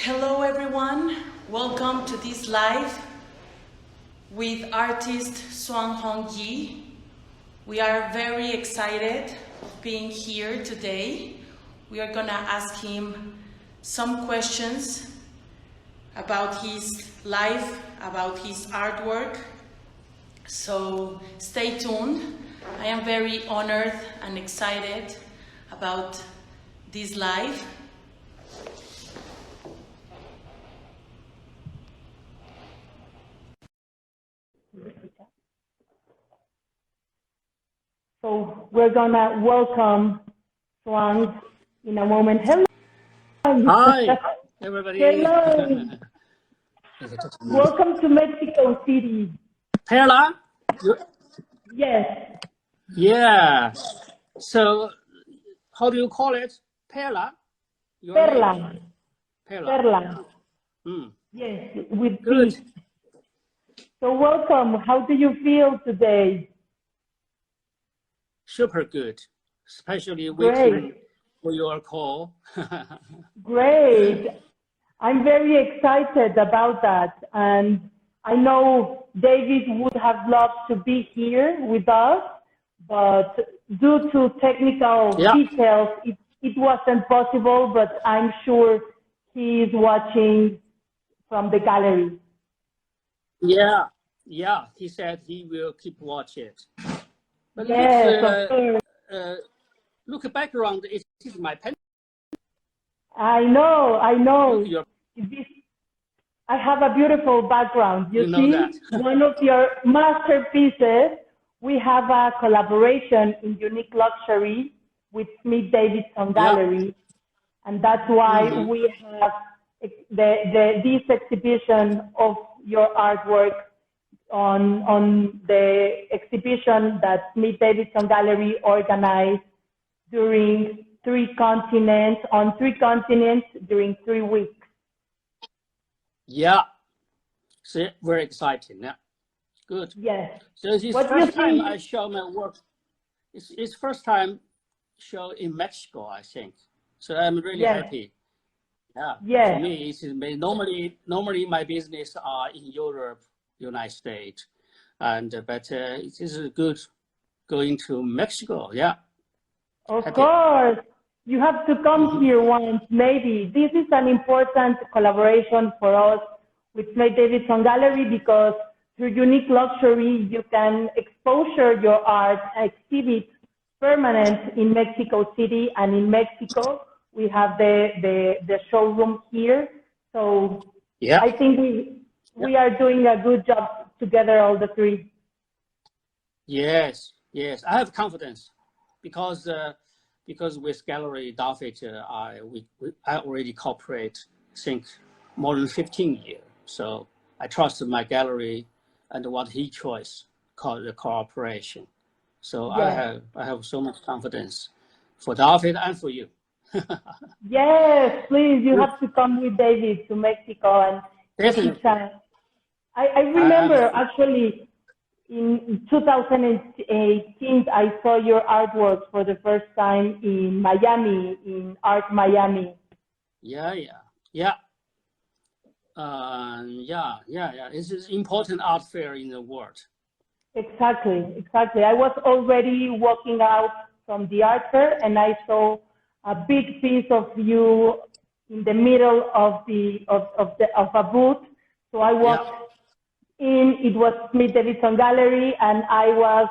Hello everyone, welcome to this live with artist Zhuang Yi. We are very excited of being here today. We are gonna ask him some questions about his life, about his artwork. So stay tuned. I am very honored and excited about this live. So we're gonna welcome Zhuang in a moment. Hello. Hi, everybody. Hello. Welcome to Mexico City. Perla? Yes. Yeah. So, how do you call it? Perla? Perla. Perla. Perla. Mm. Yes, with Good. P. So welcome. How do you feel today? Super good. Especially Great. waiting for your call. Great. I'm very excited about that. And I know David would have loved to be here with us, but due to technical details, it wasn't possible, but I'm sure he is watching from the gallery. Yeah. He said he will keep watching it. But yes, of course. Look background, it is my pen. I know. I have a beautiful background. You see, that. one of your masterpieces. We have a collaboration in Unique Luxury with Smithdavidson Gallery, and that's why we have this exhibition of your artwork on the exhibition that Smithdavidson Gallery organized during on three continents during 3 weeks. Yeah. So very exciting. Yeah. Good. Yes. So this first time I show my work. It's first time show in Mexico, I think. So I'm really happy. Yeah. Yes. For me, it's normally my business are in Europe, United States, but it is good going to Mexico. Yeah. Of course. You have to come here once, maybe. This is an important collaboration for us with Smithdavidson Gallery because through Unique Luxury, you can exposure your art, exhibit permanent in Mexico City, and in Mexico, we have the showroom here. So I think we are doing a good job together, all the three. Yes. I have confidence because with Gallery David, I already cooperate, I think, more than 15 years. So I trust my gallery and what he chose called the cooperation. So I have so much confidence for David and for you. Yes, please, you have to come with David to Mexico and definitely. I remember actually in 2018 I saw your artwork for the first time in Miami, in Art Miami. Yeah. It's an important art fair in the world. Exactly. I was already walking out from the art fair and I saw a big piece of you in the middle of a booth. So I walked in. It was Smithdavidson Gallery, and I was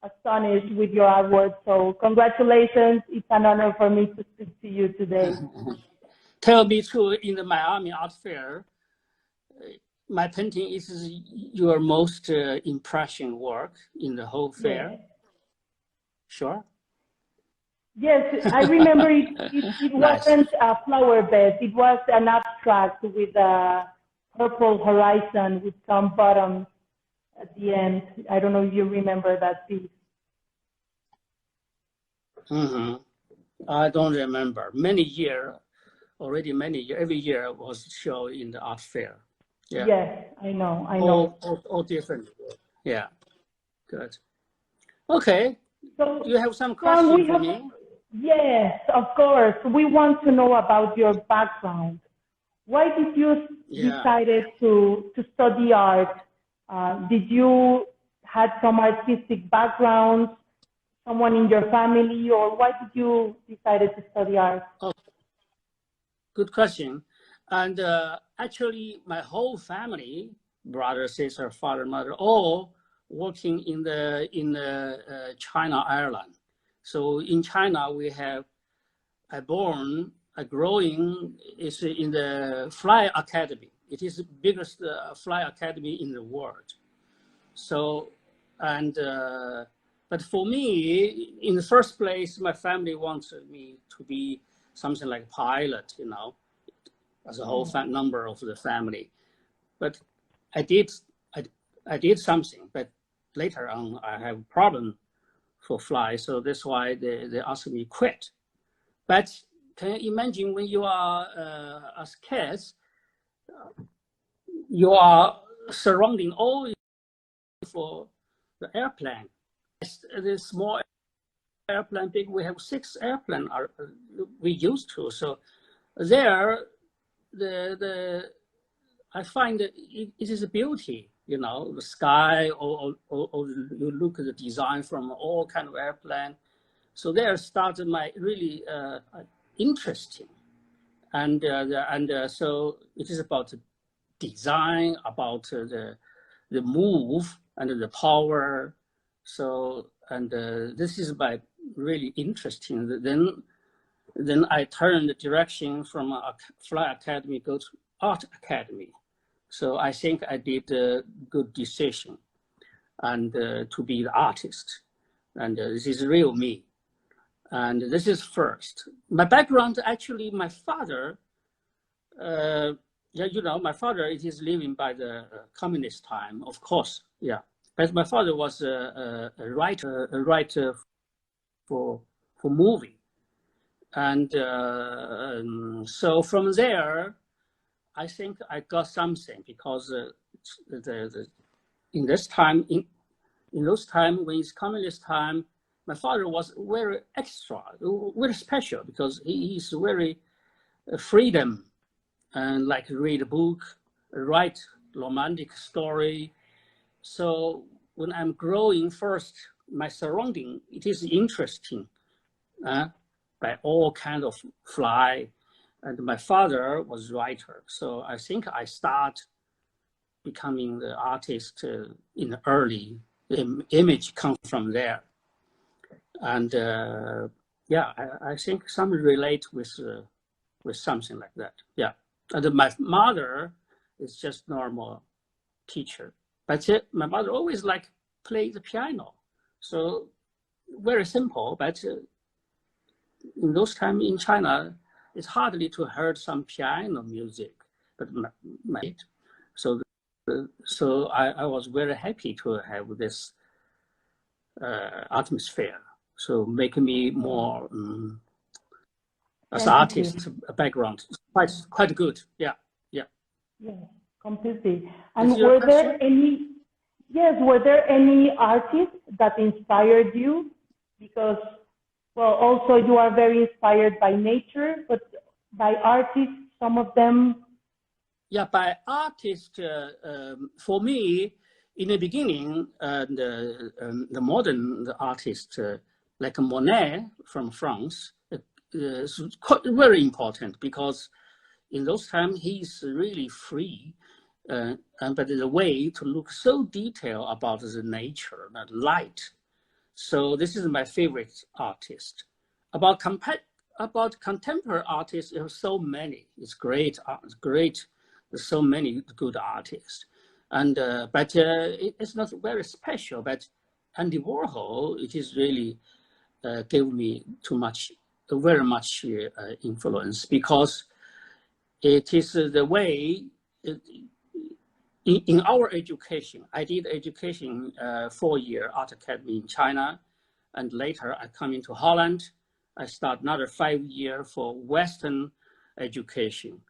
astonished with your artwork. So congratulations! It's an honor for me to speak to you today. Tell me too. In the Miami Art Fair, my painting is your most impression work in the whole fair. Yes. Sure. Yes, I remember it wasn't a flower bed. It was an abstract with a purple horizon with some bottoms at the end. I don't know if you remember that piece. I don't remember. Many years. Every year was shown in the art fair. Yeah. Yes, I know. All different. Yeah. Good. Okay. So, do you have some questions for me? Yes, of course. We want to know about your background. Why did you Yeah. decided to study art? Did you had some artistic background, someone in your family, or why did you decided to study art? Oh, good question. And actually, my whole family, brother, sister, father, mother, all working in the China, Ireland. So in China, I growing is in the Fly Academy. It is the biggest fly academy in the world. So, and but for me, in the first place, my family wanted me to be something like a pilot, you know, as a whole number of the family. But I did, I, I did something, but later on I have a problem for fly, so that's why they asked me to quit. But can you imagine when you are as kids, you are surrounding all for the airplane. The small airplane, big. We have 6 airplanes we used to. So there, I find that it is a beauty. You know, the sky, or you look at the design from all kind of airplane. So there started my really interesting, and so it is about design, about the move and the power. So and this is my really interesting. Then I turned the direction from a fly academy go to art academy. So I think I did a good decision, and to be the artist, and this is real me. And this is first. My background, actually, my father, yeah, you know, my father, it is living by the communist time, of course, yeah. But my father was a writer for movie. And so from there, I think I got something, because in this time, in those time when it's communist time, my father was very extra, very special, because he is very freedom, and like read a book, write romantic story. So when I'm growing first, my surrounding, it is interesting by all kind of fly. And my father was writer. So I think I start becoming the artist in the early, image comes from there. And yeah, I think some relate with something like that. Yeah. And my mother is just normal teacher, but my mother always like play the piano. So very simple, but in those times in China, it's hardly to hear some piano music. But so so I was very happy to have this atmosphere. So making me more as an artist background, quite good. Yeah, yeah. Yes, completely. And were there any artists that inspired you? Because, well, also you are very inspired by nature, but by artists, some of them. Yeah, by artists, for me, in the beginning, the modern artists like Monet from France is quite very important, because in those times he's really free, but the way to look so detailed about the nature, the light. So this is my favorite artist. About contemporary artists, there are so many. It's great, great. There's so many good artists, and but it's not very special. But Andy Warhol, it is really gave me very much influence, because it is the way in our education. I did education 4-year art academy in China, and later I come into Holland. I start another 5-year for Western education.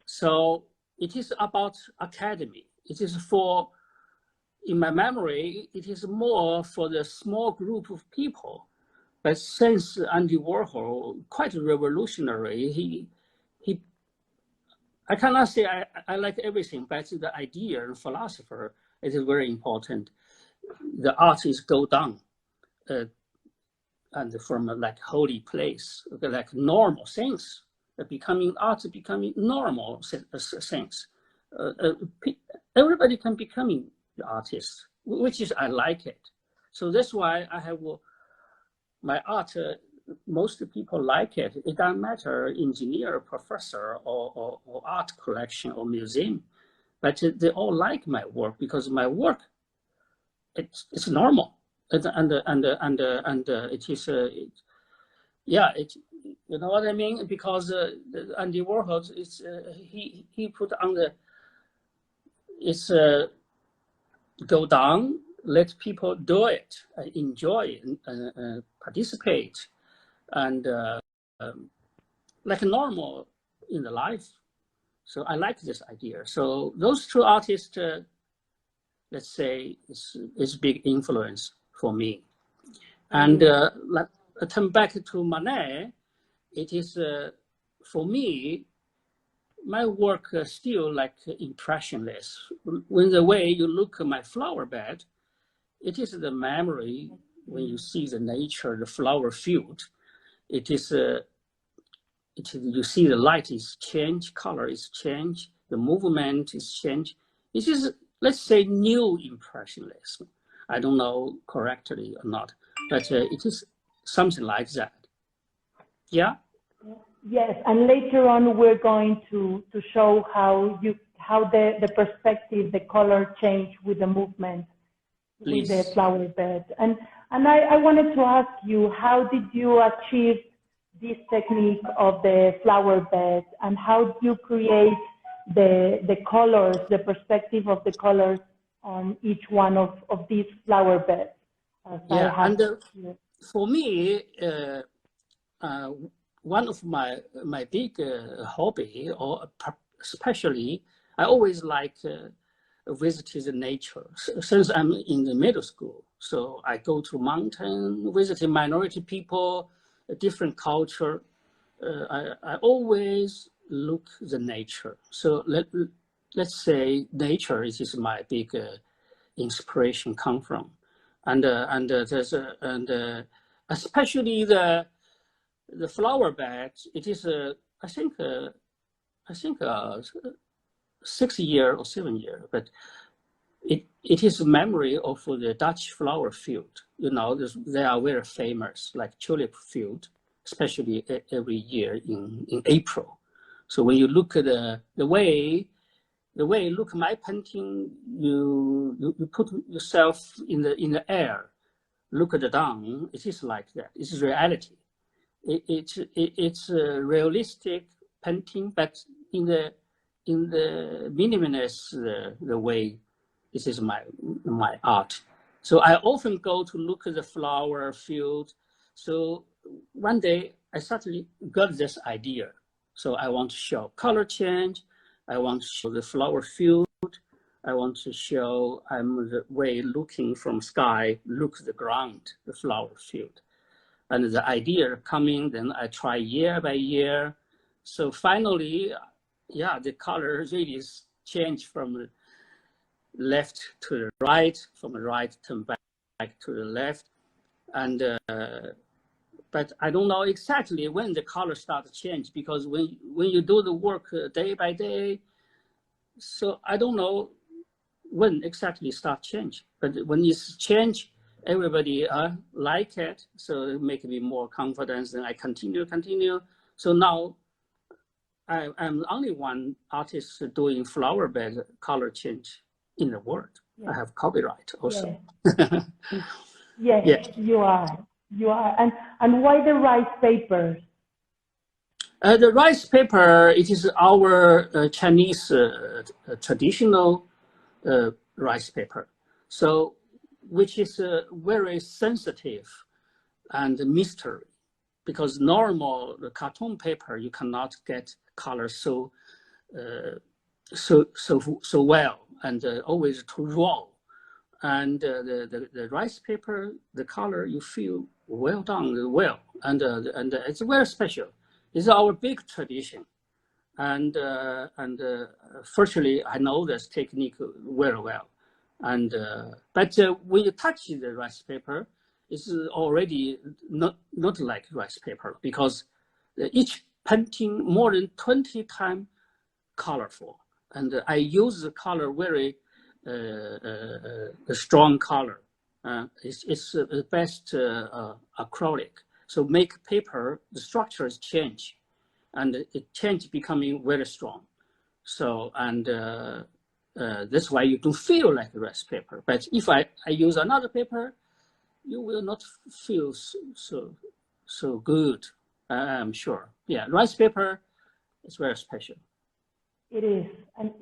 So it is about academy. It is for, in my memory, it is more for the small group of people. But since Andy Warhol, quite revolutionary, I cannot say I like everything, but the idea and philosopher it is very important. The artists go down and from like holy place, like normal things, becoming art, becoming normal things. Everybody can becoming the artist, which is I like it. So that's why I have my art. Most people like it. It doesn't matter engineer, professor, or art collection or museum, but they all like my work because my work it's normal and it is yeah, it, you know what I mean, because Andy Warhol is he put on the it's go down, let people do it, enjoy, participate, and like normal in the life. So I like this idea. So those two artists, let's say, is big influence for me. And like turn back to Manet, it is for me. My work still like impressionless. When the way you look at my flower bed, it is the memory when you see the nature, the flower field. It is you see the light is change, color is change, the movement is change. It is, let's say, new impressionism. I don't know correctly or not, but it is something like that. Yeah. Yes, and later on we're going to show how the perspective, the color change with the movement, Please. with the flower bed. And I wanted to ask you, how did you achieve this technique of the flower bed, and how do you create the colors, the perspective of the colors on each one of these flower beds? Yeah, and for me, one of my big hobby, or especially, I always like visiting the nature. Since I'm in the middle school, so I go to mountain, visiting minority people, a different culture. I always look the nature. So let's say nature is my big inspiration come from, and there's especially the flower bed. It is I think 6 year or 7 year, but it is a memory of the Dutch flower field. You know, they are very famous, like tulip field, especially every year in April. So when you look at the way look my painting, you put yourself in the air, look at the down. It is like that. It's reality. It's a realistic painting, but in the minimalist the way. This is my art. So I often go to look at the flower field. So one day I suddenly got this idea. So I want to show color change. I want to show the flower field. I want to show I'm the way looking from sky, look at the ground, the flower field. And the idea coming, then I try year by year. So finally, yeah, the color really changed from the left to the right, from the right turn back to the left. And but I don't know exactly when the color starts to change, because when you do the work day by day, so I don't know when exactly start change. But when it's change, everybody like it, so it makes me more confidence, and I continue. So now I'm only one artist doing flower bed color change in the world. Yeah. I have copyright also. Yeah. Yes, yeah. You are. And why the rice paper? The rice paper, it is our Chinese traditional rice paper. So, which is very sensitive and mystery, because normal the cartoon paper you cannot get color so well, and always too raw. And the rice paper, the color you feel well done, well, and it's very special. It's our big tradition, Fortunately, I know this technique very well. But when you touch the rice paper, it's already not like rice paper, because each painting more than 20 times colorful, and I use the color very strong color. It's the best acrylic. So make paper, the structures change, and it change becoming very strong. So, that's why you don't feel like rice paper. But if I use another paper, you will not feel so good, I'm sure. Yeah, rice paper is very special. It is. And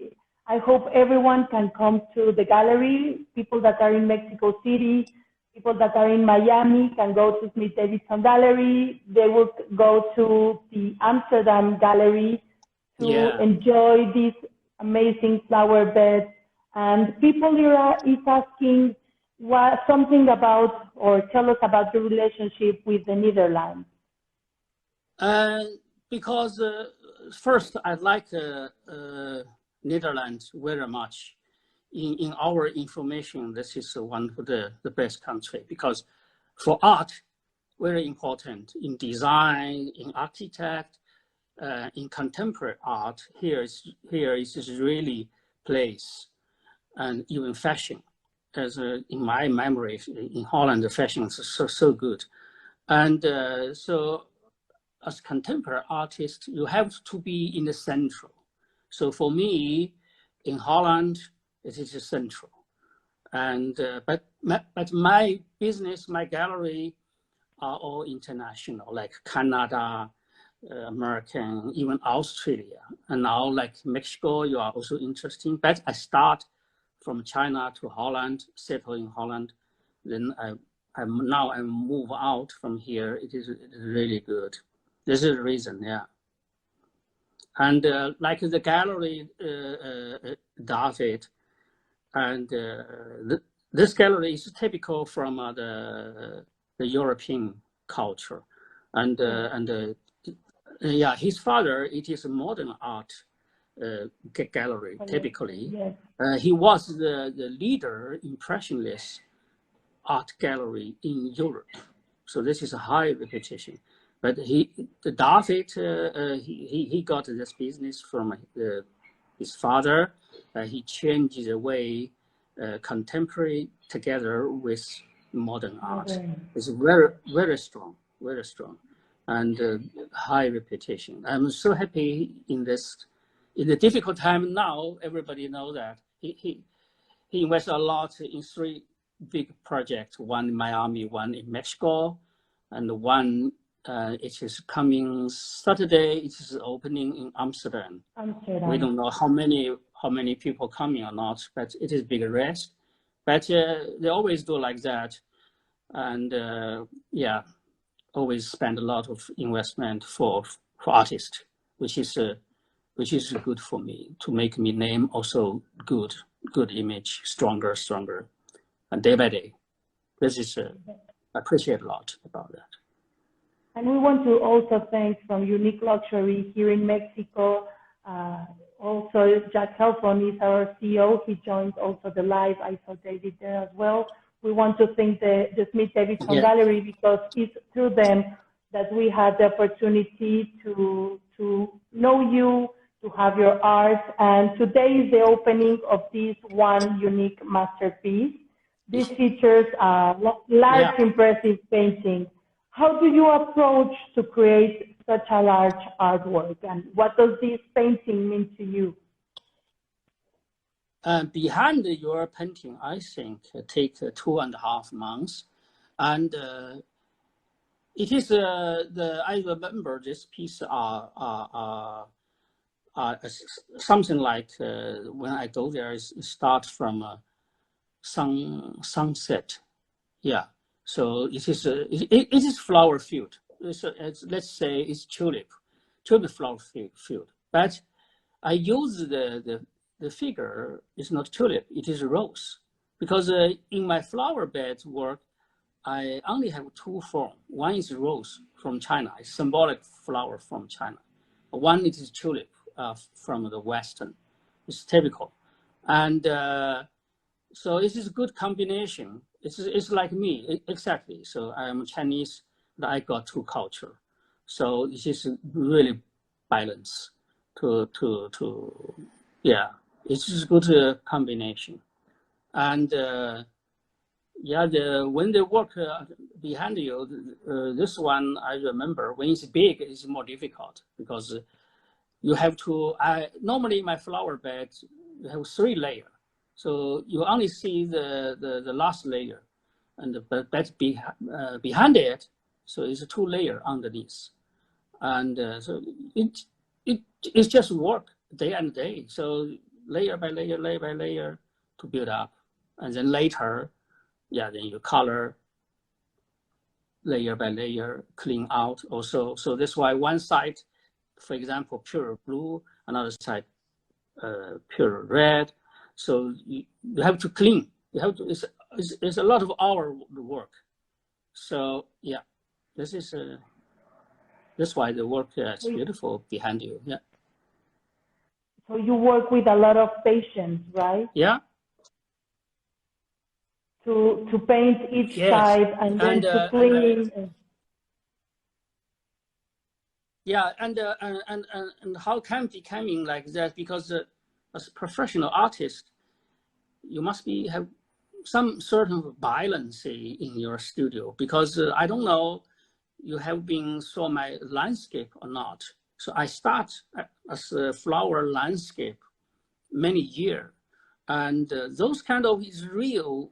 I hope everyone can come to the gallery. People that are in Mexico City, people that are in Miami can go to Smithdavidson Gallery. They will go to the Amsterdam Gallery to enjoy these amazing flower beds. And people is asking something about, or tell us about your relationship with the Netherlands. Because first, I like Netherlands very much. In our information, this is one of the best country, because for art, very important in design, in architect, in contemporary art. Here is really place, and even fashion. As in my memory, in Holland, the fashion is so good, and so as contemporary artist, you have to be in the central. So for me, in Holland, it is central, and but my business, my gallery, are all international, like Canada, American, even Australia, and now like Mexico. You are also interesting. But I start from China to Holland, settle in Holland, then I move out from here. It is really good. This is the reason, yeah. And like the gallery, David, and this gallery is typical from the European culture, and yeah, his father, it is a modern art gallery, typically. Yes. He was the leader impressionist art gallery in Europe, so this is a high reputation. But David, he got this business from his father. He changed the way contemporary together with modern art. It's very strong, and high reputation. I'm so happy in the difficult time now. Everybody know that he invests a lot in 3 big projects: one in Miami, one in Mexico, and one it is coming Saturday. It is opening in Amsterdam. We don't know how many people coming or not, but it is big risk. But they always do like that, and yeah, always spend a lot of investment for artists, which is good for me, to make me name also good image, stronger, and day by day. This is I appreciate a lot about that. And we want to also thank from Unique Luxury here in Mexico. Also, Jack Helfon is our CEO. He joined also the live. I saw David there as well. We want to thank the Smithdavidson Gallery, because it's through them that we had the opportunity to know you, to have your art. And today is the opening of this one unique masterpiece. This features a large, impressive painting. How do you approach to create such a large artwork, and what does this painting mean to you? Behind your painting, I think, take 2.5 months, and it is I remember this piece something like when I go there, it starts from sunset, yeah. So it is flower field. Let's say it's tulip flower field. But I use the figure is not tulip, it is rose, because in my flower bed work, I only have 2 forms. One is rose from China, a symbolic flower from China. One is tulip, from the Western. It's typical. And so it is a good combination. It's like me, exactly. So I am Chinese, but I got two culture. So it is really balance yeah, it's just a good combination. And yeah, when they work behind you, this one I remember when it's big, it's more difficult because you have to. Normally my flower bed you have 3 layers, so you only see the last layer, and the bed behind it, so it's 2 layers underneath, and so it's just work day and day. So layer by layer, layer by layer to build up, and then later. Yeah, then you color layer by layer, clean out also. So that's why one side, for example, pure blue, another side pure red. So you have to clean. You have to. It's a lot of hour work. So yeah, this is that's why the work is beautiful behind you. Yeah. So you work with a lot of patience, right? Yeah. To paint each Yes. side and then to clean. Yeah, and how can becoming like that? Because as a professional artist, you must have some sort of balance in your studio. Because I don't know, you have been saw my landscape or not. So I start as a flower landscape many years. And those kind of is real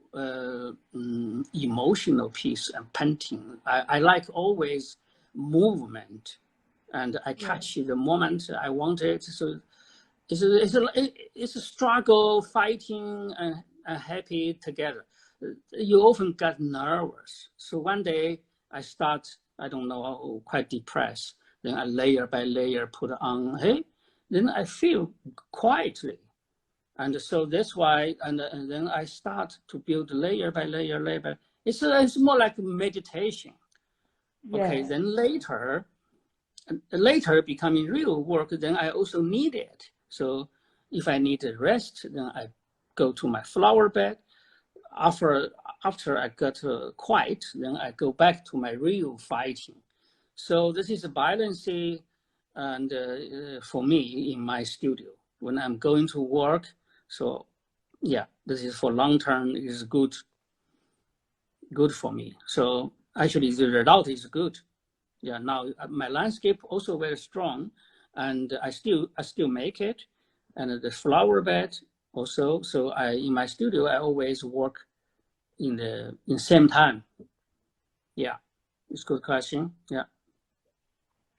emotional piece and painting. I like always movement, and I catch the moment I want it. So it's a struggle, fighting, and happy together. You often get nervous. So one day I start, I don't know, quite depressed. Then I layer by layer put on, hey, then I feel quietly. And so that's why, and then I start to build layer by layer, layer by. It's more like meditation. Okay, then later becoming real work, then I also need it. So if I need a rest, then I go to my flower bed. After I got quiet, then I go back to my real fighting. So this is a balance, and for me in my studio when I'm going to work. So yeah, this is for long term is good for me. So actually the result is good. Yeah, now my landscape also very strong, and I still make it, and the flower bed also. So in my studio I always work in same time. Yeah, it's a good question. Yeah.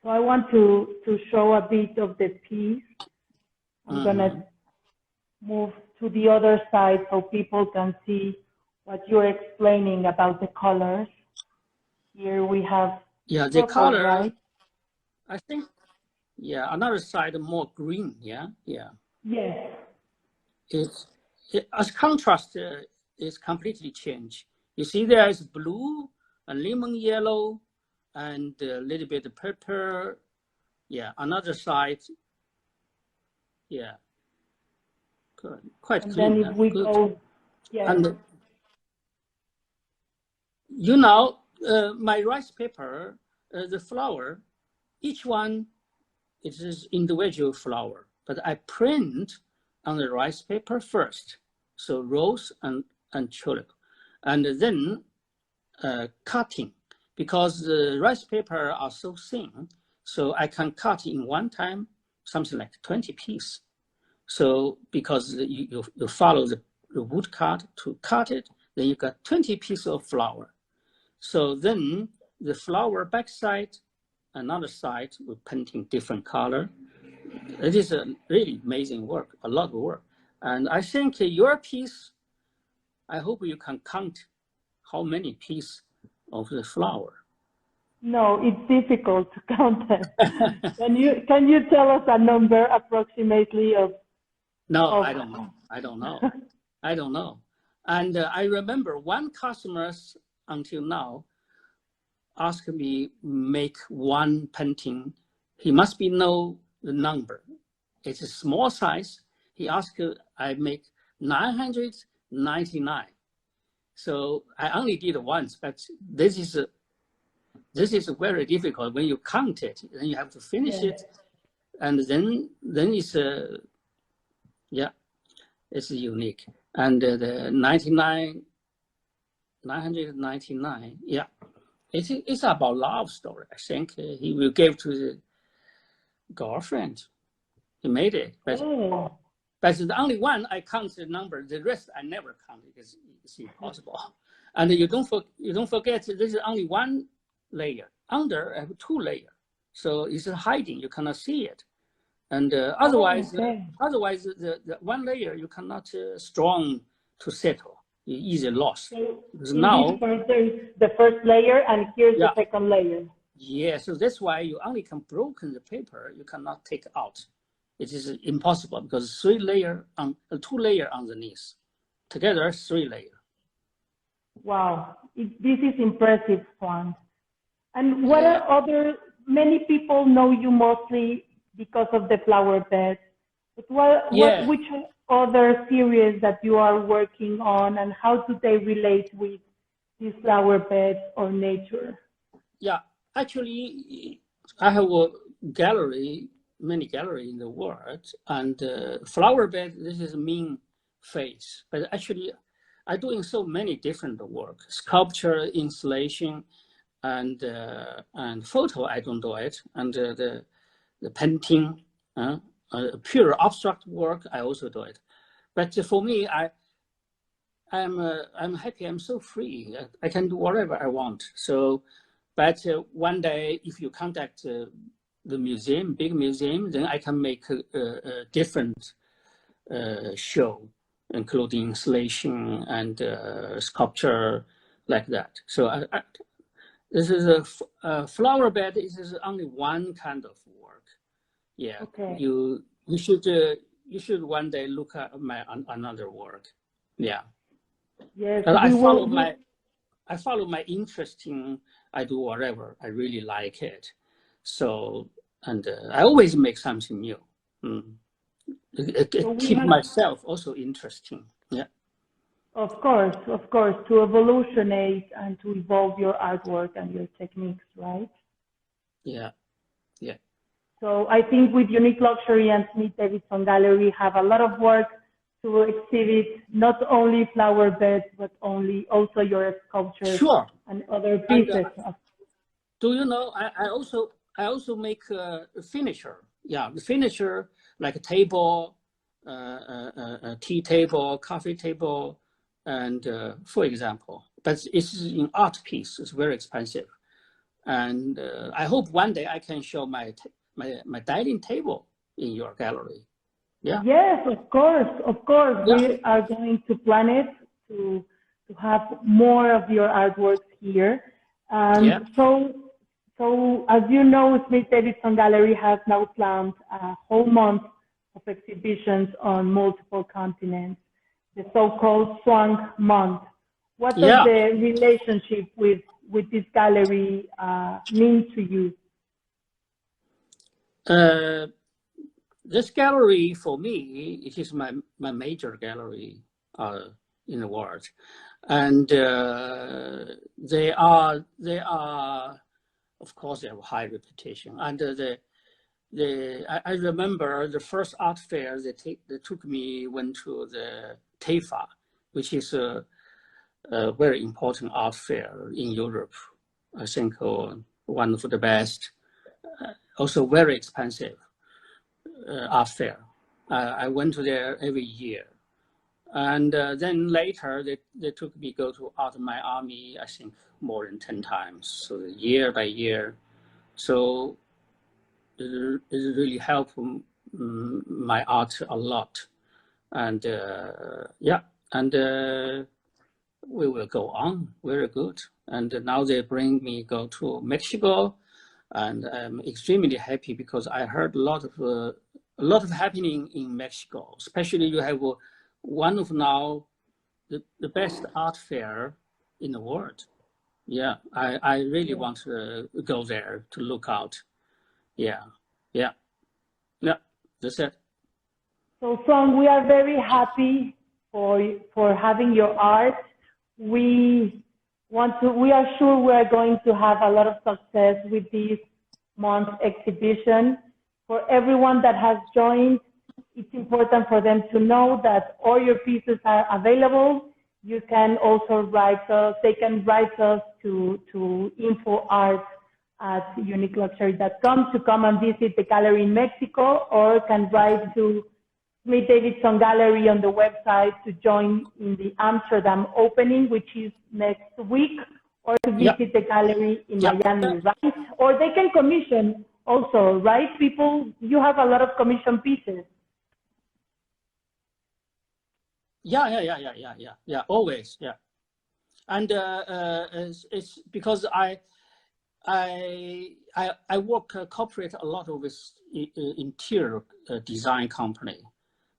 So I want to show a bit of the piece. I'm gonna move to the other side so people can see what you're explaining about the colors. Here we have the purple, color, right? I think, yeah, another side more green, yeah. Yes. As contrast is completely changed. You see there is blue and lemon yellow and a little bit of purple. Yeah, another side, yeah, quite and clean. Then if we good. go, And my rice paper, the flower, each one it is individual flower, but I print on the rice paper first. So rose and tulip, and then cutting, because the rice paper are so thin, so I can cut in one time something like 20 pieces. So because you follow the wood cut to cut it, then you got 20 pieces of flower. So then the flower backside, another side, we're painting different color. It is a really amazing work, a lot of work. And I think your piece, I hope you can count how many pieces of the flower. No, it's difficult to count them. Can you tell us a number approximately of? No, I don't know. I don't know. And I remember one customer until now asked me make one painting. He must be know the number. it's a small size. He asked, I make 999. So I only did it once, but this is very difficult when you count it. Then you have to finish it, and then it's it's unique. And the 999, it's about love story. I think he will give to the girlfriend. He made it, but the only one I count the number. The rest I never count because it's impossible. And you don't forget this is only one layer. Under I have 2 layers, so it's hiding. You cannot see it. And otherwise the 1 layer you cannot strong to settle. You easily lost. So because now there's the first layer, and here's the second layer. Yeah, so that's why you only can broken the paper. You cannot take out. It is impossible because 3 layer on 2 layer underneath, together 3 layer. Wow, this is impressive, Juan. And what are many people know you mostly because of the flower bed. But which other series that you are working on, and how do they relate with these flower beds or nature? Yeah, actually, I have a gallery, many galleries in the world, and flower bed, this is main phase. But actually, I'm doing so many different work: sculpture, installation, and photo. I don't do it, and the painting, pure abstract work. I also do it. But for me, I'm happy. I'm so free. I can do whatever I want. So, but one day, if you contact the museum, big museum, then I can make a different show, including installation and sculpture, like that. So this is a flower bed. This is only one kind of work. Yeah. Okay. You should one day look at my another work. Yeah. Yes. And I follow my interest in. I do whatever. I really like it. So, and I always make something new. Keep myself also interesting. Yeah. Of course, to evolutionate and to evolve your artwork and your techniques, right? Yeah. Yeah. So I think with Unique Luxury and Smithdavidson Gallery have a lot of work to exhibit, not only flower beds, but also your sculptures and other pieces. Do you know, I also make a finisher. Yeah, the finisher, like a table, a tea table, coffee table, and for example, but it's an art piece. It's very expensive. And I hope one day I can show my dining table in your gallery. Yeah. Yes, of course. Yeah. We are going to plan it to have more of your artworks here. And so as you know, Smithdavidson Gallery has now planned a whole month of exhibitions on multiple continents, the so-called Zhuang Month. What does the relationship with this gallery mean to you? This gallery, for me, it is my major gallery in the world, and they are, of course, they have a high reputation. And I remember the first art fair they took me went to the TEFA, which is a very important art fair in Europe. I think one of the best, also very expensive. Art fair. I went to there every year. And then later they took me go to Art Miami, I think more than 10 times. So year by year. So it really helped my art a lot. And we will go on, very good. And now they bring me go to Mexico. And I'm extremely happy because I heard a lot of happening in Mexico. Especially you have one of now the best art fair in the world. Yeah, I really want to go there to look out. Yeah, that's it. So Zhuang, we are very happy for having your art. We are sure we are going to have a lot of success with this month exhibition. For everyone that has joined, it's important for them to know that all your pieces are available. You can also write us, they can write us to info@uniqueluxury.com to come and visit the gallery in Mexico, or can write to Smithdavidson Gallery on the website to join in the Amsterdam opening, which is next week, or to visit the gallery in Miami, right? Or they can commission also, right? People, you have a lot of commission pieces. Yeah, always, yeah. And it's because I work cooperate a lot with interior design company.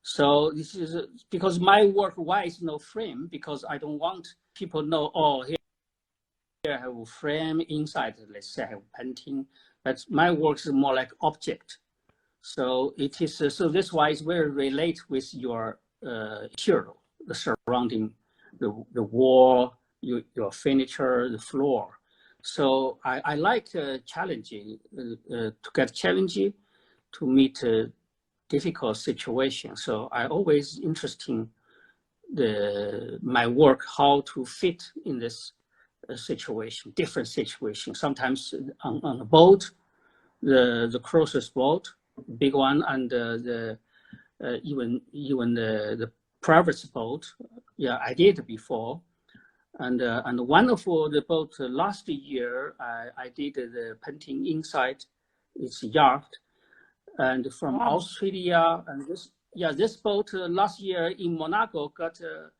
So this is because my work, why is no frame? Because I don't want people know, oh, here I have a frame inside, let's say I have painting, but my work is more like object. So it is, so that's why it's very relate with your material, the surrounding, the wall, your furniture, the floor. So I like challenging, to get challenging, to meet difficult situation. So I always interested in my work, how to fit in this situation, different situation. Sometimes on a boat, the cruiser's boat, big one, and even the private boat. Yeah, I did before. And one of the boat last year, I did the painting inside its yacht. And from Australia, and this boat last year in Monaco got a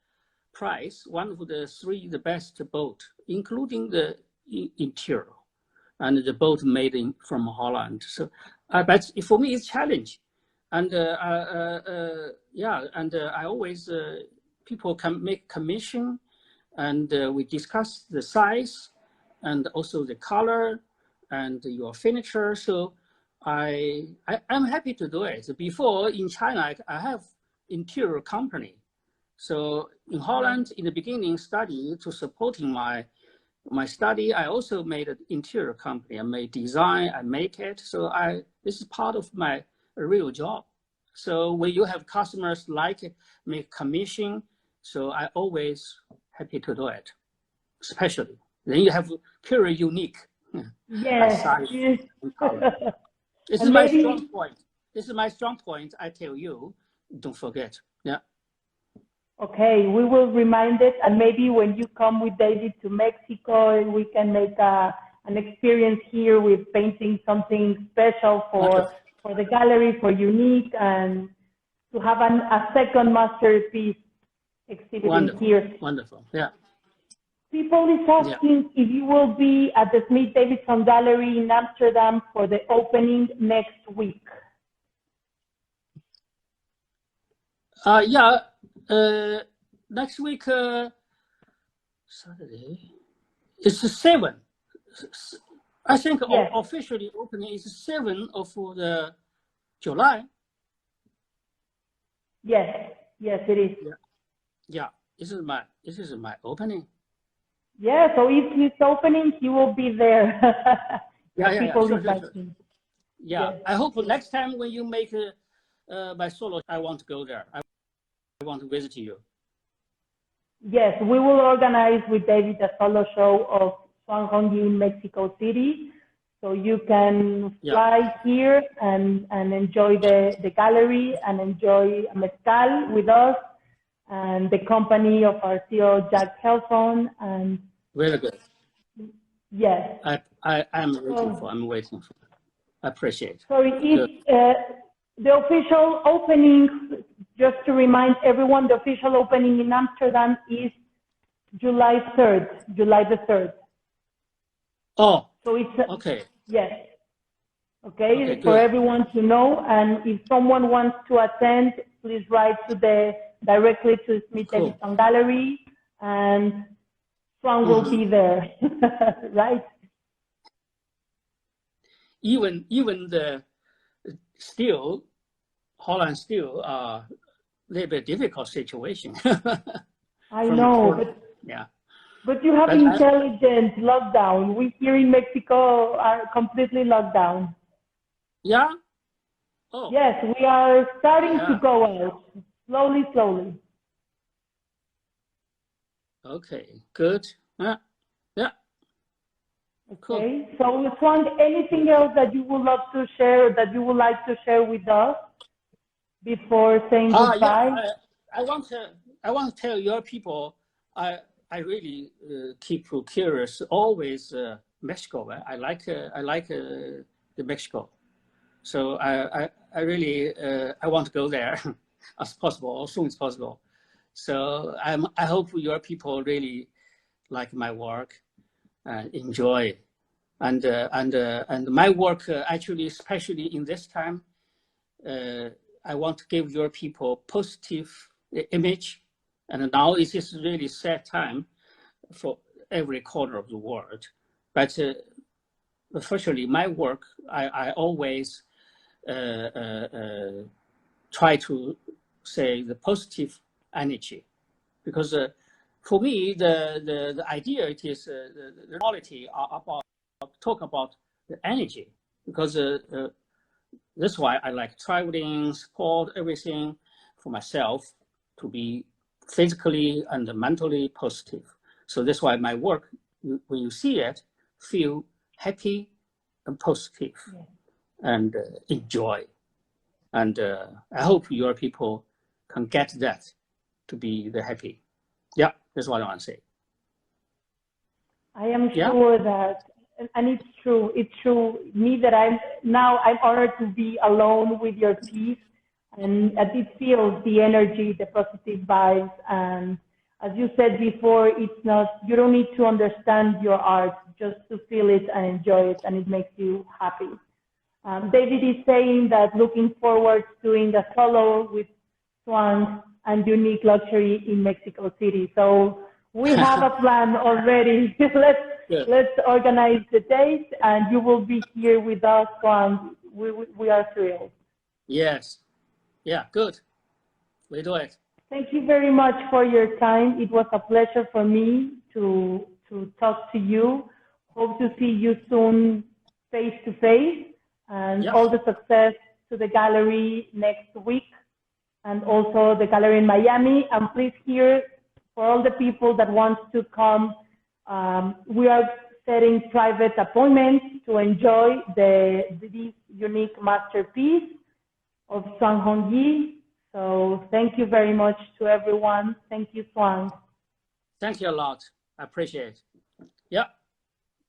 prize, one of the the best boat, including the interior, and the boat made from Holland. So, but for me, it's a challenge, and I always people can make commission, and we discuss the size, and also the color, and your furniture. So I'm happy to do it. Before in China, I have interior company. So in Holland, in the beginning study to supporting my study, I also made an interior company. I made design, I make it. So this is part of my real job. So when you have customers like it, make commission, so I always happy to do it, especially. Then you have very unique. Yes. This is my strong point. This is my strong point. I tell you, don't forget. Yeah. Okay, we will remind it, and maybe when you come with David to Mexico, we can make an experience here with painting something special for the gallery, for Unique, and to have a second masterpiece exhibiting here. Wonderful, yeah. People is asking if you will be at the Smithdavidson Gallery in Amsterdam for the opening next week. Next week, Saturday, it's the 7th. I think officially opening is 7th of the July. Yes, it is. Yeah. This is my opening. Yeah, so if he's opening, he will be there. Sure. Yes. I hope next time when you make my solo, I want to go there. I want to visit you. Yes, we will organize with David a solo show of Zhuang Hongyi in Mexico City. So you can fly here and enjoy the gallery and enjoy mezcal with us and the company of our CEO, Jack Helfon. And very good. Yes. I'm waiting for. I appreciate. So the official opening, just to remind everyone, the official opening in Amsterdam is July the 3rd. Oh, so it's okay. Yes. Okay, for good. everyone to know. And if someone wants to attend, please write directly to Smithdavidson Gallery, and Zhuang will be there, right? Even the still Holland still a little bit difficult situation. I know, but you have intelligent lockdown. We here in Mexico are completely locked down. Yeah. Oh. Yes, we are starting to go out slowly, slowly. Okay, good. Yeah. Cool. Okay, so Zhuang, anything else that you would love to share, that you would like to share with us before saying goodbye? Yeah, I want to tell your people, I really keep curious always Mexico. I like the Mexico, so I really I want to go there as possible, as soon as possible. So I hope your people really like my work and enjoy, and my work actually, especially in this time, I want to give your people positive image, and now it is really sad time for every corner of the world. But especially my work, I always try to say the positive energy, because for me the idea it is the quality are about talk about the energy, because that's why I like traveling, sport, everything for myself to be physically and mentally positive. So that's why my work, when you see it, feel happy and positive, and enjoy. And I hope your people can get that to be the happy. Yeah, that's what I want to say. I am sure that, and it's true. Me that I'm honored to be alone with your piece, and it feels the energy, the positive vibes, and as you said before, you don't need to understand your art, just to feel it and enjoy it, and it makes you happy. David is saying that looking forward to doing a solo with Zhuang and Unique Luxury in Mexico City. So we have a plan already. Let's organize the date, and you will be here with us, Zhuang. We are thrilled. Yes. Yeah, good. We do it. Thank you very much for your time. It was a pleasure for me to talk to you. Hope to see you soon face to face, and all the success to the gallery next week, and also the gallery in Miami. And please hear, for all the people that want to come, we are setting private appointments to enjoy this unique masterpiece of Zhuang Hongyi. So thank you very much to everyone. Thank you, Zhuang. Thank you a lot. I appreciate it. Yeah.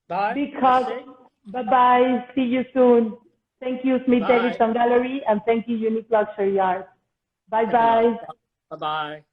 Bye. Bye-bye. See you soon. Thank you, Smithdavidson Gallery, and thank you, Unique Luxury Art. Bye-bye. Bye-bye.